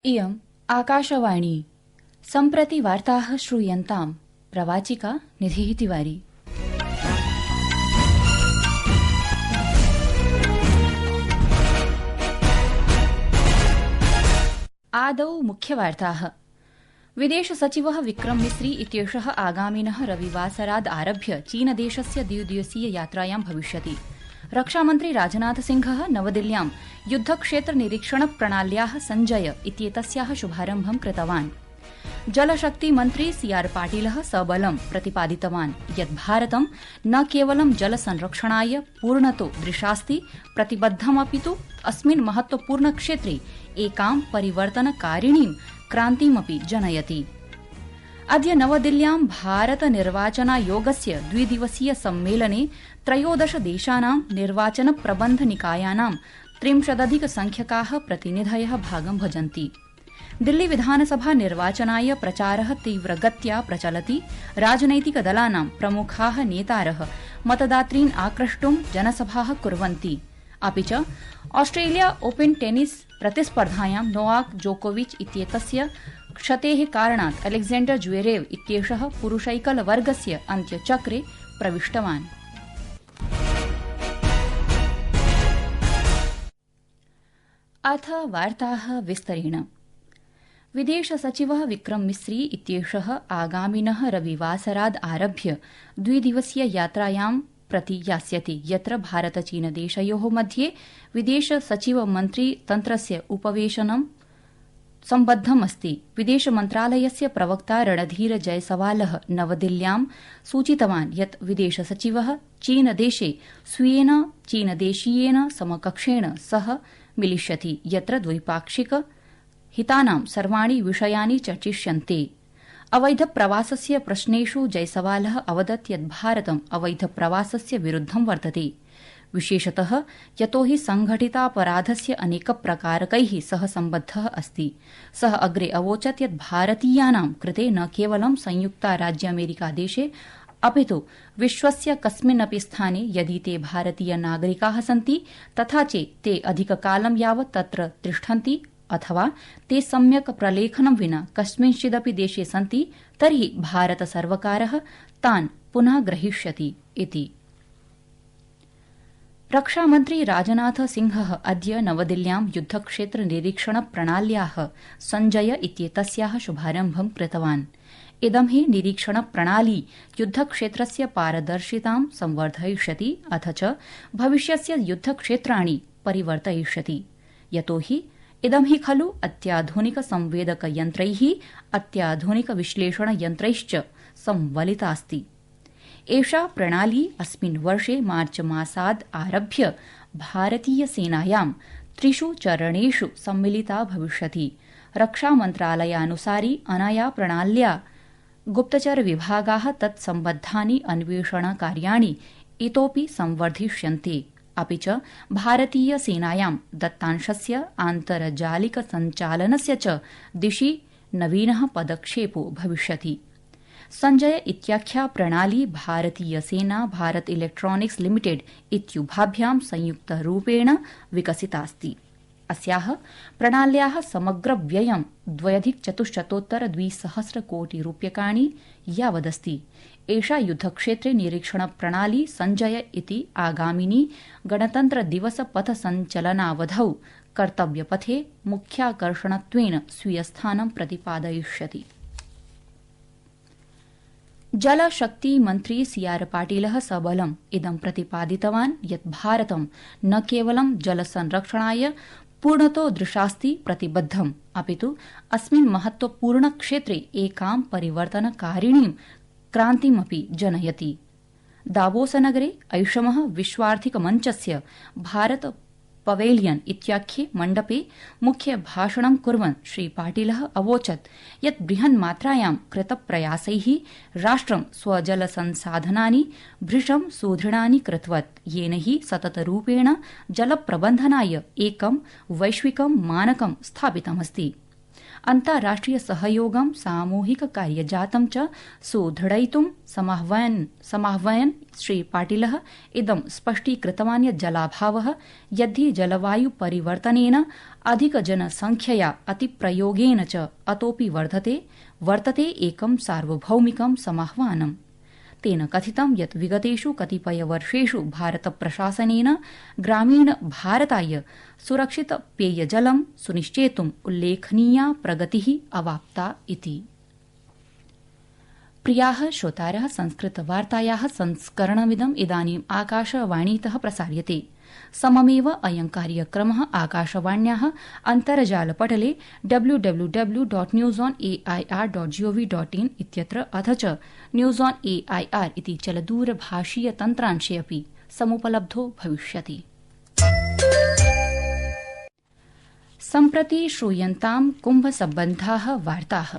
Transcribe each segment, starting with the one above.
इयम् आकाशवाणी सम्प्रति वार्ताः श्रूयन्ताम् प्रवाचिका निधिः तिवारी। आदौ मुख्यवार्ताः। विदेश सचिवः विक्रम मिस्री इत्येषः आगामिनः रविवासराद् आरभ्य चीनदेशस्य द्विदिवसीय यात्रायां भविष्यति। रक्षामन्त्री राजनाथ सिंहः नवदिल्ल्यां युद्धक्षेत्र निरीक्षण प्रणाल्याः संजय इत्येतस्याः शुभारम्भं कृतवान्। जलशक्ति मन्त्री सीआर पाटिलः सबलं प्रतिपादितवान् यत् भारतं न केवलं जलसंरक्षणाय पूर्णतो दृशास्ति प्रतिबद्धमपितु अस्मिन् महत्वपूर्णक्षेत्रे एकां परिवर्तनकारिणीं क्रान्तिमपि जनयति। अद्य नवदिल्ल्यां भारत निर्वाचनायोगस्य द्विदिवसीय सम्मेलने 13 देशानां निर्वाचन प्रबन्ध निकायानां 30+ प्रतिनिधयः भागं भजन्ति। दिल्ली विधानसभा निर्वाचनाय प्रचारः तीव्रगत्या प्रचलति। राजनैतिकदलानां प्रमुखाः नेतारः मतदातॄन् आक्रष्टुं जनसभाः कुर्वन्ति। अपि च ऑस्ट्रेलिया ओपन टेनिस प्रतिस्पर्धायां नोवाक जोकोविच इत्येतस्य क्षतेः कारणात् अलेक्जेंडर ज्वेरेव इत्येषः पुरुषैकलवर्गस्य अन्त्यचक्रे प्रविष्टवान्। अथ वार्ताः विस्तरेण। विदेश सचिवः विक्रम मिस्री इत्येषः आगामिनः रविवासराद् आरभ्य द्विदिवसीय यात्रायां प्रति यास्यति, यत्र भारत चीनदेशयोः मध्ये विदेश सचिव मन्त्री तन्त्रस्य उपवेशनं सम्बद्धमस्ति। विदेश मन्त्रालयस्य प्रवक्ता रणधीर जयसवालः नवदिल्ल्यां सूचितवान् यत् विदेश सचिवः चीनदेशे स्वीयेन चीनदेशीयेन समकक्षेण सह मिलिष्यति, यत्र द्वैपाक्षिक हितानां सर्वाणि विषयानि चर्चिष्यन्ते। अवैध प्रवासस्य प्रश्नेषु जयसवालः अवदत् यत् भारतम् अवैध प्रवासस्य विरुद्धं वर्तते, विशेषतः यतोहि संघटितापराधस्य अनेकप्रकारकैः सह सम्बद्धः अस्ति। सः अग्रे अवोचत् यत् भारतीयानां कृते न केवलं संयुक्तराज्यामेरिकादेशे अपितु विश्वस्य कस्मिन्नपि स्थाने यदि ते भारतीय नागरिकाः सन्ति तथा च ते अधिककालं यावत् तत्र तिष्ठन्ति अथवा ते सम्यक् प्रलेखनं विना कस्मिंश्चिदपि देशे सन्ति तर्हि भारतसर्वकारः तान् पुनः ग्रहीष्यति इति। रक्षामन्त्री राजनाथ सिंहः अद्य नवदिल्ल्यां युद्धक्षेत्र निरीक्षण प्रणाल्याः संजय इत्येतस्याः शुभारम्भं कृतवान्। इदं हि निरीक्षण प्रणाली युद्धक्षेत्रस्य पारदर्शितां संवर्धयिष्यति अथ च भविष्यस्य युद्धक्षेत्राणि परिवर्तयिष्यति। यतोहि इदं हि खलु अत्याधुनिक संवेदकयन्त्रैः अत्याधुनिक विश्लेषणयन्त्रैश्च संवलितास्ति। एषा प्रणाली अस्मिन् वर्षे मार्च मासाद् आरभ्य भारतीय सेनायां 3 चरणेषु सम्मिलिता भविष्यति। रक्षामन्त्रालयानुसारि अनया प्रणाल्या गुप्तचर विभागाः तत्सम्बद्धानि अन्वेषणकार्याणि इतोपि संवर्धिष्यन्ते। अपि च भारतीय सेनायां दत्तांशस्य आन्तर्जालिक सञ्चालनस्य च दिशि नवीनः पदक्षेपो भविष्यति। संजय इत्याख्या प्रणाली भारतीय सेना भारत इलेक्ट्रॉनिक्स लिमिटेड इत्युभाभ्यां संयुक्तरूपेण विकसितास्ति। अस्याः प्रणाल्याः समग्र व्ययं 2,400 कोटि रूप्यकाणि यावदस्ति। एषा युद्धक्षेत्रे निरीक्षण प्रणाली संजय इति आगामिनी गणतन्त्रदिवस पथ सञ्चलनावधौ कर्तव्यपथे मुख्याकर्षणत्वेन स्वीयस्थानं प्रतिपादयिष्यति। जलशक्ति मन्त्री सीआर पाटिलः सबलम् इदं प्रतिपादितवान् यत् भारतं न केवलं जलसंरक्षणाय पूर्णतो दृशास्ति प्रतिबद्धम् अपितु अस्मिन् महत्वपूर्णक्षेत्रे एकां परिवर्तनकारिणीं क्रान्तिमपि जनयति। दावोसनगरे ऐषमः विश्वार्थिकमञ्चस्य भारत पवेलियन इत्याख्ये मण्डपे मुख्य भाषणं कुर्वन् श्री पाटिलः अवोचत् यत् बृहन्मात्रायां कृतप्रयासैः राष्ट्रं स्वजलसंसाधनानि भृशं सुदृढानि कृतवत्, येन हि सततरूपेण जलप्रबन्धनाय एकं वैश्विकं मानकं स्थापितमस्ति। अन्ताराष्ट्रिय सहयोगं सामूहिक कार्यजातं च सुदृढयितुं समाह्वयन् श्री पाटिलः इदं स्पष्टीकृतवान् यत् जलाभावः यद्धि जलवायु परिवर्तनेन अधिकजनसंख्यया अतिप्रयोगेन च अतोऽपि वर्तते एकं सार्वभौमिकं समाह्वानम्। तेन कथितं यत् विगतेषु कतिपयवर्षेषु भारतप्रशासनेन ग्रामीण भारताय सुरक्षित पेयजलं सुनिश्चेतुम् उल्लेखनीया प्रगतिः अवाप्ता इति। प्रियाः श्रोतारः, संस्कृतवार्तायाः संस्करणमिदम् इदानीम् आकाशवाणीतः प्रसार्यते। सममेव अयं कार्यक्रमः आकाशवाण्याः अन्तर्जालपटले www.newsonair.gov.in इत्यत्र अथ च न्यूज़ ऑन एआईआर इति चलदूरभाषीय तन्त्रांशे अपि समुपलब्धो भविष्यति। सम्प्रति श्रूयन्तां कुम्भसम्बद्धाः वार्ताः।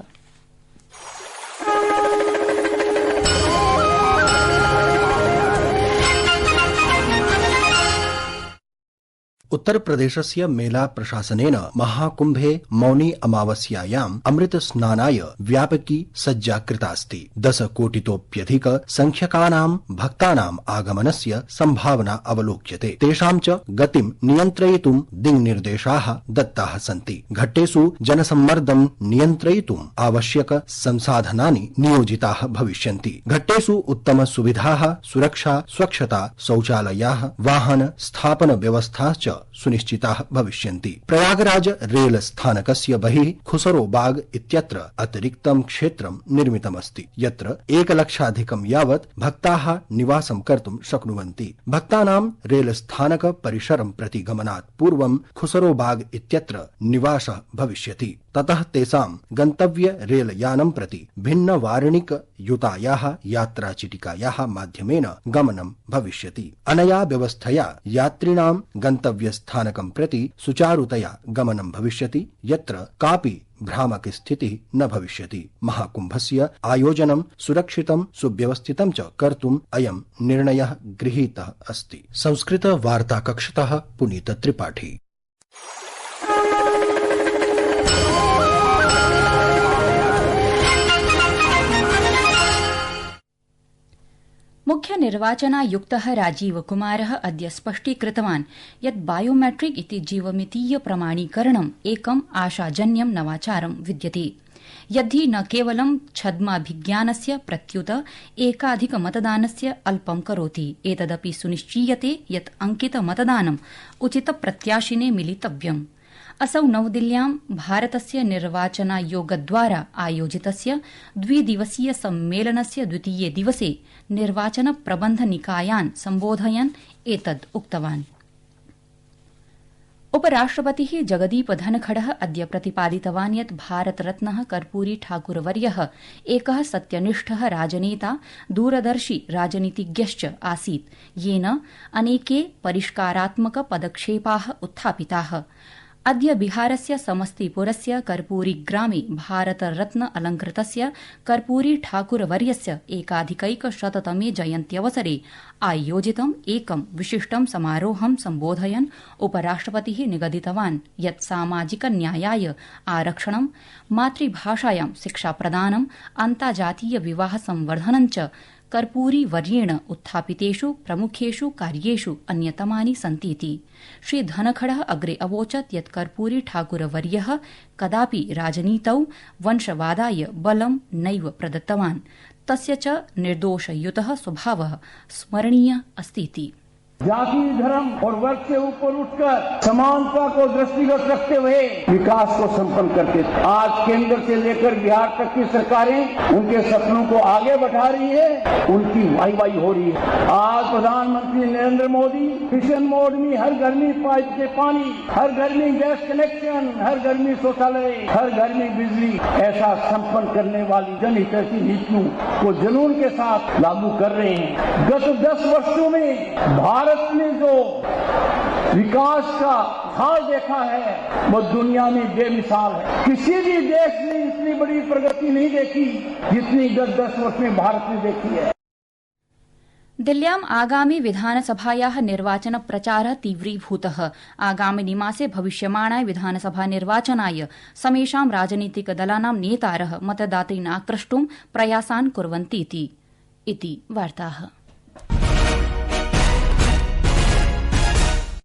उत्तर प्रदेशस्य मेला प्रशासनेन महाकुम्भे मौनी अमावस्यायाम् अमृत स्नानाय व्यापकी सज्जा कृतास्ति। 10 कोटितोऽप्यधिक संख्यकानां भक्तानाम् आगमनस्य सम्भावना अवलोक्यते। तेषां च गतिं नियन्त्रयितुं दिङ्निर्देशाः दत्ताः सन्ति। घट्टेषु जनसम्मर्दं नियन्त्रयितुम् आवश्यक संसाधनानि नियोजिताः भविष्यन्ति। घट्टेषु उत्तम सुविधाः, सुरक्षा, स्वच्छता, शौचालयाः, वाहन स्थापन व्यवस्थाश्च सुनिश्चिताः भविष्यन्ति। प्रयागराज रेल स्थानकस्य बहिः खुसरोबाग इत्यत्र अतिरिक्तं क्षेत्रं निर्मितमस्ति, यत्र 1 लक्षाधिकं यावत् भक्ताः निवासं कर्तुं शक्नुवन्ति। भक्तानां रेल स्थानक परिसरं प्रति गमनात् पूर्वं खुसरोबाग इत्यत्र निवासः भविष्यति। ततः तेषां गन्तव्य रेल यानं प्रति भिन्न वार्णिक युतायाः यात्राचिटिकायाः माध्यमेन गमनं भविष्यति। अनया व्यवस्थया यात्रिणां गन्तव्यस्थानकं प्रति सुचारुतया गमनं भविष्यति, यत्र कापि भ्रामक स्थितिः न भविष्यति। महाकुम्भस्य आयोजनं सुरक्षितं सुव्यवस्थितं च कर्तुम् अयं निर्णयः गृहीतः अस्ति। संस्कृत वार्ता कक्षतः पुनीत त्रिपाठी। मुख्य निर्वाचनायुक्तः राजीव कुमारः अद्य स्पष्टीकृतवान् यत् बायोमेट्रिक इति जीवमितीय प्रमाणीकरणम् एकम् आशाजन्यं नवाचारं विद्यते, यद्धि न केवलं छद्माभिज्ञानस्य प्रत्युत एकाधिकमतदानस्य अल्पं करोति, एतदपि सुनिश्चीयते यत् अंकितमतदानम् उचितप्रत्याशिने मिलितव्यम्। असौ नवदिल्ल्यां भारतस्य निर्वाचनायोगद्वारा आयोजितस्य 2 दिवसीय सम्मेलनस्य द्वितीये दिवसे निर्वाचन प्रबन्ध निकायान् सम्बोधयन् एतद् उक्तवान्। उपराष्ट्रपतिः जगदीप धनखडः अद्य प्रतिपादितवान् यत् भारतरत्नः कर्पूरी ठाकुरवर्यः एकः सत्यनिष्ठः राजनेता, दूरदर्शी राजनीतिज्ञश्च आसीत्, येन अनेके परिष्कारात्मक पदक्षेपाः उत्थापिताः। अद्य बिहारस्य समस्तीपुरस्य कर्पूरी ग्रामे भारतरत्न अलंकृतस्य कर्पूरी ठाकुरवर्यस्य एकाधिकैकशततमे जयन्त्यवसरे आयोजितम् एकं विशिष्टं समारोहं सम्बोधयन् उपराष्ट्रपतिः निगदितवान् यत् सामाजिक न्यायाय आरक्षणं, मातृभाषायां शिक्षाप्रदानं, अन्ताजातीय विवाह संवर्धनं च कर्पूरी वर्येण उत्थापितेषु प्रमुखेषु कार्येषु अन्यतमानि सन्तीति। श्री धनखडः अग्रे अवोचत् यत् कर्पूरी ठाकुरवर्यः कदापि राजनीतौ वंशवादाय बलं नैव प्रदत्तवान्, तस्य च निर्दोषयुतः स्वभावः स्मरणीयः अस्तीति। जाति, धर्म और वर्ग से ऊपर उठकर समानता को दृष्टिगत रखते हुए विकास को संपन्न करते थे। आज केंद्र से लेकर बिहार तक की सरकारें उनके सपनों को आगे बढ़ा रही है, उनकी वाहवाही हो रही है। आज प्रधानमंत्री नरेंद्र मोदी मिशन मोड में हर घर में पाइप से पानी, हर घर में गैस कनेक्शन, हर घर में शौचालय, हर घर में बिजली ऐसा संपन्न करने वाली जनहितैषी नीतियों को जुनून के साथ लागू कर रहे हैं। गत 10 वर्षों में भारत ने जो विकास का हाल देखा है वो दुनिया में बेमिसाल है। किसी भी देश ने इतनी बड़ी प्रगति नहीं देखी जितनी गत 10 वर्ष में भारत ने देखी है। दिल्ल्याम् आगामि विधानसभायाः निर्वाचन प्रचारः तीव्रीभूतः। आगामिनि मासे भविष्यमाणाय विधानसभा निर्वाचनाय समेषां राजनीतिकदलानां नेतारः मतदातॄन् आक्रष्टुं प्रयासान् कुर्वन्तीति। इति वार्ताः।